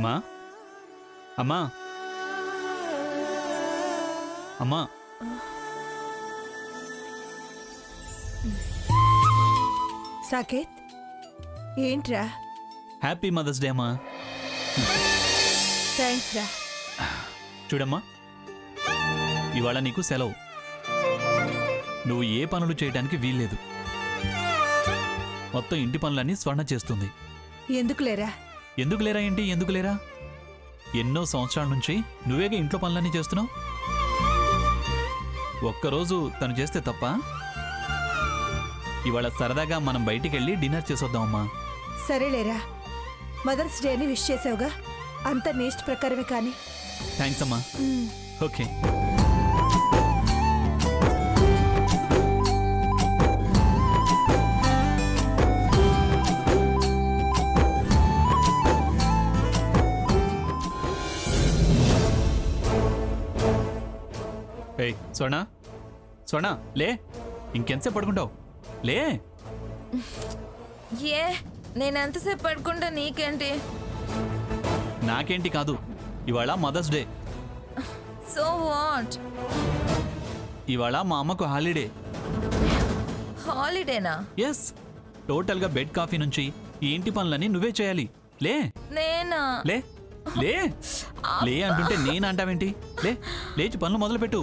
అమ్మా అమ్మా అమ్మా సాకేత్, ఏంట్రా? హ్యాపీ మదర్స్ డే అమ్మా. థ్యాంక్స్ రా. చూడమ్మా, ఇవాళ నీకు సెలవు. నువ్వు ఏ పనులు చేయడానికి వీల్లేదు. మొత్తం ఇంటి పనులన్నీ స్వర్ణ చేస్తుంది. ఎందుకులేరా? ఎందుకు లేరా ఏంటి? ఎందుకు లేరా? ఎన్నో సంవత్సరాల నుంచి నువ్వేగా ఇంట్లో పనులన్నీ చేస్తున్నావు. ఒక్కరోజు తను చేస్తే తప్ప. ఇవాళ సరదాగా మనం బయటికి వెళ్ళి డిన్నర్ చేసొద్దామమ్మా. సరేలేరా, మదర్స్ డే అని విష్ చేసావుగా, అంత నేస్ట్ ప్రకారమే కానీ. థ్యాంక్స్ అమ్మా. ఓకే. ఏయ్ స్వర్ణ, స్వర్ణ లే, ఇంకెంతసేపు పడుకుంటావు? లే. ఏ నేనెంతసేపు పడుకుంటా నీకేంటి? నాకేంటి కాదు, ఇవాళ మదర్స్ డే. So what? ఇవాళ మా అమ్మకు హాలిడే. హాలిడేనా? ఎస్, టోటల్గా బెడ్ కాఫీ నుంచి ఈ ఇంటి పనులన్నీ నువ్వే చేయాలి. లే నేనా? లే లే లే అంటుంటే నేను అంటావేంటి? లే, లేచి పనులు మొదలుపెట్టు.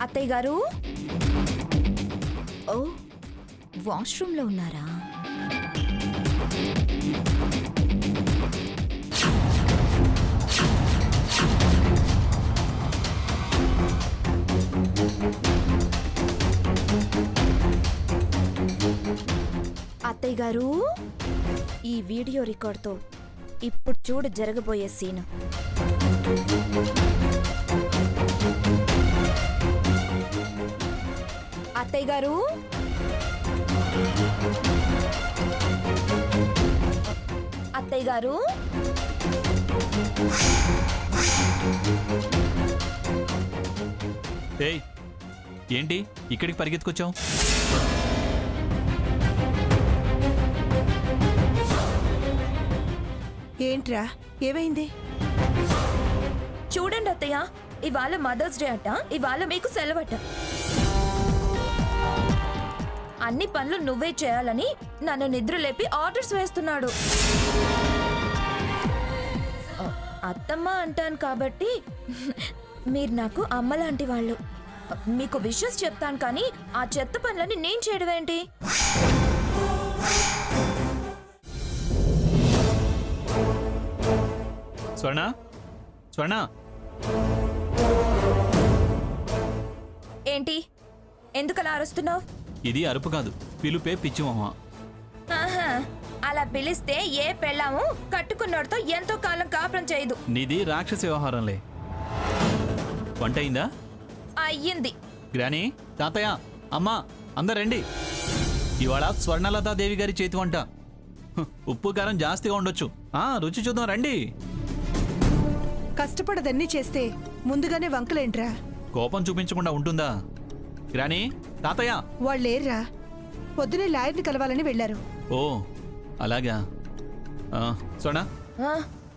అత్తయ్య గారు, ఓ వాష్రూమ్లో ఉన్నారా? అత్తయ్య గారు, ఈ వీడియో రికార్డ్తో ఇప్పుడు చూడు జరగబోయే సీన్. అత్తయ్య గారు, అత్తయ్య గారు, ఏయ్ ఏంటి ఇక్కడికి పరిగెత్తుకొచ్చావు? ఏంట్రా, ఏమైంది? చూడండి అత్తయ్య, ఇవాళ మదర్స్ డే అట, ఇవాళ మీకు సెలవట. అన్ని పనులు నువ్వే చేయాలని నన్ను నిద్ర లేపి ఆర్డర్స్ వేస్తున్నాడు. అత్తమ్మ అంటాను కాబట్టి మీరు నాకు అమ్మ లాంటి వాళ్ళు. మీకు విషెస్ చెప్తాను కానీ ఆ చెత్త పనులని నేను చేయడం ఏంటి? స్వర్ణ, స్వర్ణ, ఏంటి? ఎందుకలా అరుస్తున్నావు? ఇది అరుపు కాదు, పిలుపే పిచ్చిమొహ. ఆహా, అలా పిలిస్తే ఏ పెళ్ళాము కట్టుకున్నోడితో ఎంతో కాలం కాపురం చేయదు. నీది రాక్షస వ్యవహారంలే. వంట అయిందా? అయ్యింది. గ్రాని, తాతయ్య, అమ్మ అందరు రండి. ఇవాళ స్వర్ణలతాదేవి గారి చేతి వంట. ఉప్పు కారం జాస్తిగా ఉండొచ్చు. రుచి చూద్దాం రండి. కష్టపడదన్నీ చేస్తే ముందుగానే వంకలేంట్రా? కోపం చూపించకుండా ఉంటుందా? గ్రాని, తాతయ్య. వాళ్ళేర్రా, పొద్దునే లాయర్ని కలవాలని వెళ్లారు. ఓ అలాగా. స్వర్ణ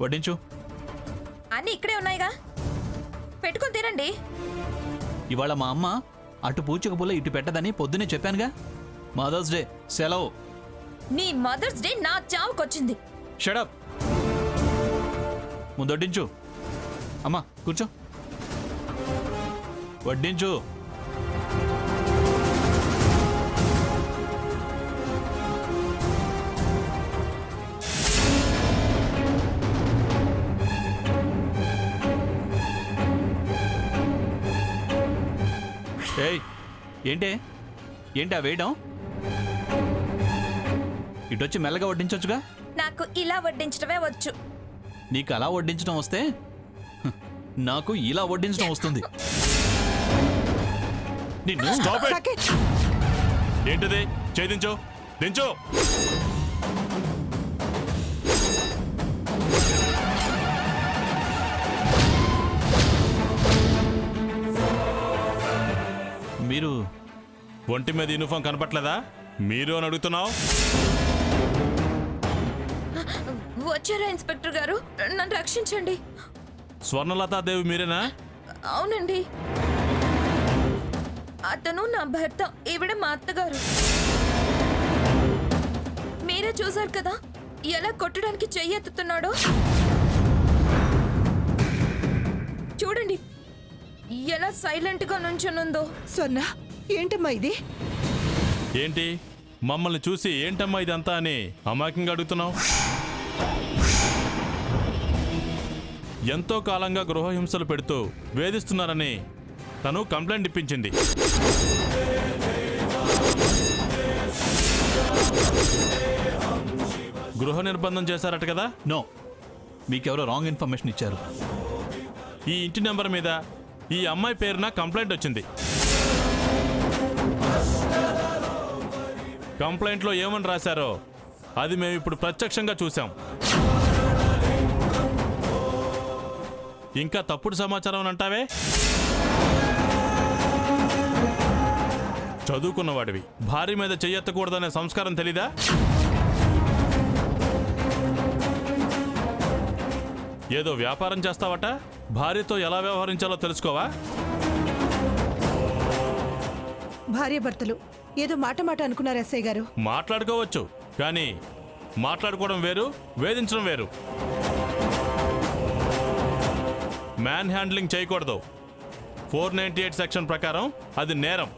వడ్డించు. అన్నీ ఇక్కడే ఉన్నాయిగా, పెట్టుకుని తినండి. ఇవాళ మా అమ్మ అటు పూచక పుల్ల ఇటు పెట్టదని పొద్దునే చెప్పానుగా. మదర్స్ డే సెలవు. నీ మదర్స్ డే నా చావుకొచ్చింది. షడప్. ముందు వడ్డించు. అమ్మా కూర్చో, వడ్డించు. ఏయ్ ఏంటే ఏంటి ఆ వేయడం? ఇటొచ్చి మెల్లగా వడ్డించొచ్చుగా. నాకు ఇలా వడ్డించడమే వచ్చు. నీకు అలా వడ్డించడం వస్తే నాకు ఇలా వడ్డించడం వస్తుంది. నిన్ను సాకేత్, ఏంటిది? చేయించు, దించు. మీరు ఒంటి మీద యూనిఫామ్ కనపట్లేదా? మీరు అని అడుగుతున్నావు. వచ్చారా ఇన్స్పెక్టర్ గారు? నన్ను రక్షించండి. స్వర్ణలతాదేవి మీరేనా? అవునండి, అతను నా భర్త, ఈవిడ మా అత్తగారు. మీరే చూసారు కదా ఎలా కొట్టడానికి చెయ్యెత్తుతున్నాడో. చూడండి ఎలా సైలెంట్ గా నుంచునుందో. స్వర్ణ, ఏంటమ్మా ఇది? ఏంటి మమ్మల్ని చూసి ఏంటమ్మా ఇదంతా అని అమాయకంగా అడుగుతున్నావు? ఎంతో కాలంగా గృహహింసలు పెడుతూ వేధిస్తున్నారని తను కంప్లైంట్ ఇప్పించింది. గృహ నిర్బంధం చేశారట కదా? నో, మీకెవరో రాంగ్ ఇన్ఫర్మేషన్ ఇచ్చారు. ఈ ఇంటి నెంబర్ మీద ఈ అమ్మాయి పేరున కంప్లైంట్ వచ్చింది. కంప్లైంట్లో ఏమని రాశారో అది మేము ఇప్పుడు ప్రత్యక్షంగా చూసాం. ఇంకా తప్పుడు సమాచారం అని అంటావే? చదువుకున్నవాడివి, భార్య మీద చెయ్యెత్తకూడదనే సంస్కారం తెలీదా? ఏదో వ్యాపారం చేస్తావట, భార్యతో ఎలా వ్యవహరించాలో తెలుసుకోవా? భార్యాభర్తలు ఏదో మాట మాట అనుకున్నారు ఎస్ఐ గారు. మాట్లాడుకోవచ్చు, కానీ మాట్లాడుకోవడం వేరు, వేధించడం వేరు. మ్యాన్ హ్యాండ్లింగ్ చేయకూడదు. 498 సెక్షన్ ప్రకారం అది నేరం.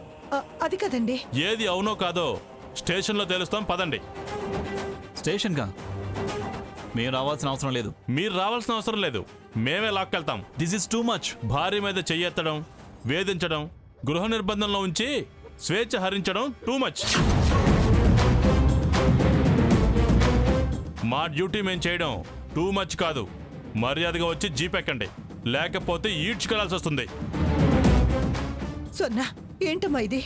అది కదండి. ఏది అవునో కాదో స్టేషన్లో తెలుస్తాం, పదండి. స్టేషన్గా మేము రావాల్సిన అవసరం లేదు. మీరు రావాల్సిన అవసరం లేదు, మేమే లాక్కెళ్తాం. This is too much. భార్య మీద చెయ్యెత్తడం, వేధించడం, గృహ నిర్బంధంలో ఉంచి స్వేచ్ఛ హరించడం టూ మచ్. మా డ్యూటీ మేము చేయడం టూ మచ్ కాదు. మర్యాదగా వచ్చి జీప్ ఎక్కండి, లేకపోతే ఈడ్చుకెళ్లాల్సి వస్తుంది. స్వర్ణ, ఏంటమ్మా ఇది?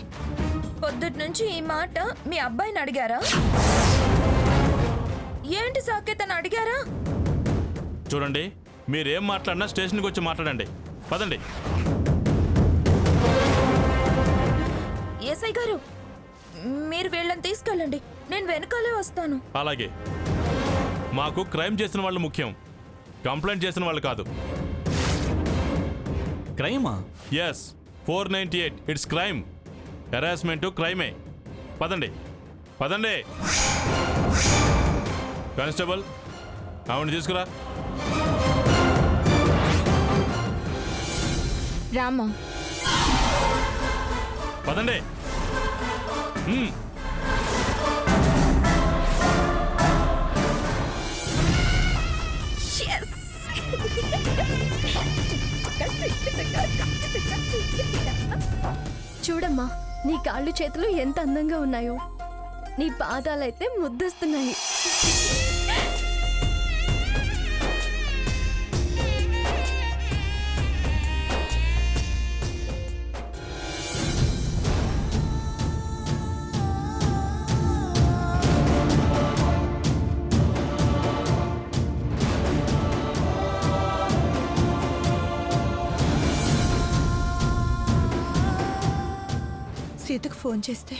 పొద్దుటి నుంచి ఈ మాట మీ అబ్బాయిని అడిగారా? ఏంటి సాకేతను అడిగారా? చూడండి, మీరేం మాట్లాడినా స్టేషన్కి వచ్చి మాట్లాడండి, పదండి. ఎస్ఐ గారు, మీరు వీళ్ళని తీసుకెళ్ళండి, నేను వెనకాలే వస్తాను. అలాగే. మాకు క్రైమ్ చేసిన వాళ్ళు ముఖ్యం, కంప్లైంట్ చేసిన వాళ్ళు కాదు. క్రైమా? Yes, 498 it's crime. హెరాస్మెంట్ క్రైమే. పదండి పదండి. కానిస్టేబుల్, ఆవిడ తీసుకురా. రామా, పదండి. చూడమ్మా, నీ కాళ్ళు చేతులు ఎంత అందంగా ఉన్నాయో. నీ పాదాలైతే ముద్దొస్తున్నాయి. సీతకు ఫోన్ చేస్తే